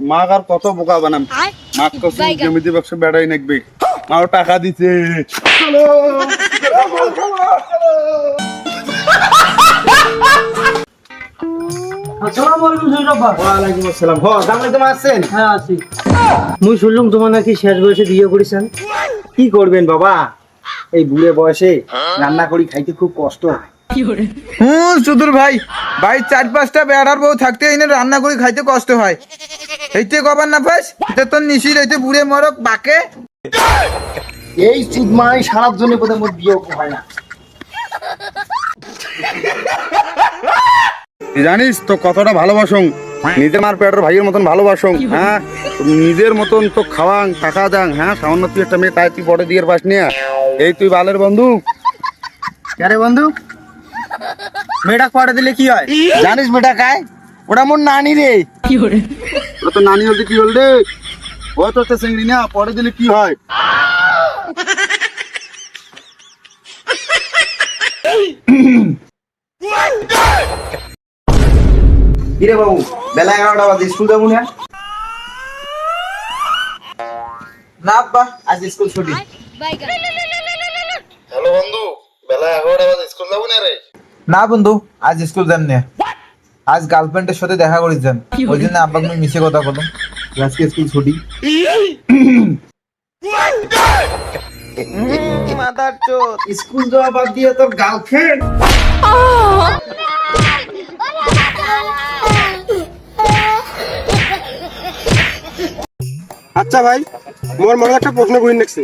মা আর কত বোকা বানাম মা কসম জমিতে ব্যবসা বেড়াই নাকবে মাও টাকা দিতে চলো আসসালামু আলাইকুম সৈরব্বা। ওয়ালাইকুম আসসালাম জামাই তো আছেন হ্যাঁ আছি। মুই শুনলাম তোমার নাকি শেষ বয়সে বিয়ে করেছেন। কি করবেন বাবা এই বুড়ে বয়সে রান্না করি খাইতে খুব কষ্ট চতুর ভাই ভাই 4-5টা বেড়ার বউ থাকতে এনে রান্না করে খাইতে কষ্ট হয়। এইতে কবার না পাস এটা তো নিশির এইতে বুড়ে মরক বাকে এই চুদমাই সারার জন্য বোধহয় মোর বিয়ে হয় না জানিস তো কতটা ভালোবাসং নিজের মার পেটের ভাইয়ের মতন ভালোবাসং হ্যাঁ নিজের মতন তো খাওয়াং টাকা দাং হ্যাঁ সামান্য তুই একটা মেয়ে তাই তুই পরে দিয়ে পাস নিয়ে এই তুই বালের বন্ধু আরে বন্ধু মেয়েটা পড়ে দিলে কি হয় জানিস মেয়েটা কায় ওটা মোর নানি রে। ওটা তো নানি হলতে কি হল রে ও তো একটা চিংড়ি না পরে দিলে কি হয় কিরে বাবু বেলা 11টা বাজে স্কুল যাবো না? না আব্বা আজ স্কুল ছুটি। হ্যালো বন্ধু বেলা 11টা বাজে স্কুল যাবো না রে না বন্ধু আজ স্কুল যান না, আজ গার্লফ্রেন্ডের সাথে দেখা করে যান, ওই জন্য আব্বাকে আমি মিছে কথা বললাম আজকে স্কুল ছুটি। মাদার চোদ স্কুল যাওয়া বাদ দিয়ে তোর গার্লফ্রেন্ড। আচ্ছা ভাই মোর মনে একটা প্রশ্ন করি দেখছি।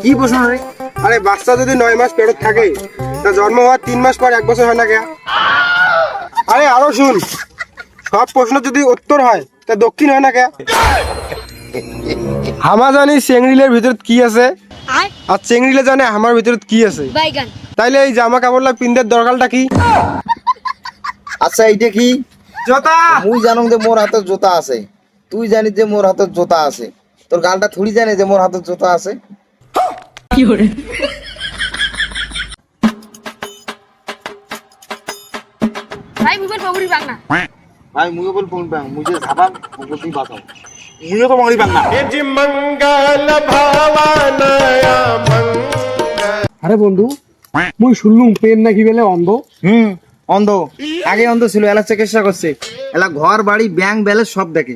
কি প্রশ্ন রে? আরে বাচ্চা যদি 9 মাস পেটে থাকে তা জন্ম হওয়ার 3 মাস পর 1 বছর হয় না কে? আরে আরো শুন, সব প্রশ্ন যদি উত্তর হয় তা দক্ষিণ হয় না কে? হামা জানি চেংড়িলের ভিতর কি আছে আর চেংড়িলে জানে আমার ভিতর কি আছে, তাইলে এই জামা কাপড়লা পিন্দের দরকারটা কি? আচ্ছা এইটা কি জোতা। মুই জানো যে মোর হাতে জুতা আছে, তুই জানিস যে মোর হাতে জুতা আছে, তোর গালটা থুড়ি জানে যে মোর হাতে জুতা আছে। ভাই মুখের পগুড়ি বাংলা ভাই মুই বল ফোন পাং মুই যে ঝাপাং মুই বাঁচাও মুইও তো মারি পাং না আরে বন্ধু মুই শুনলুম প্রেম নাকি বেলে অন্ধ। অন্ধ আগে অন্ধ ছিল, এলা চিকিৎসা করছে, এলা ঘর বাড়ি ব্যাংক ব্যালেন্স সব দেখে।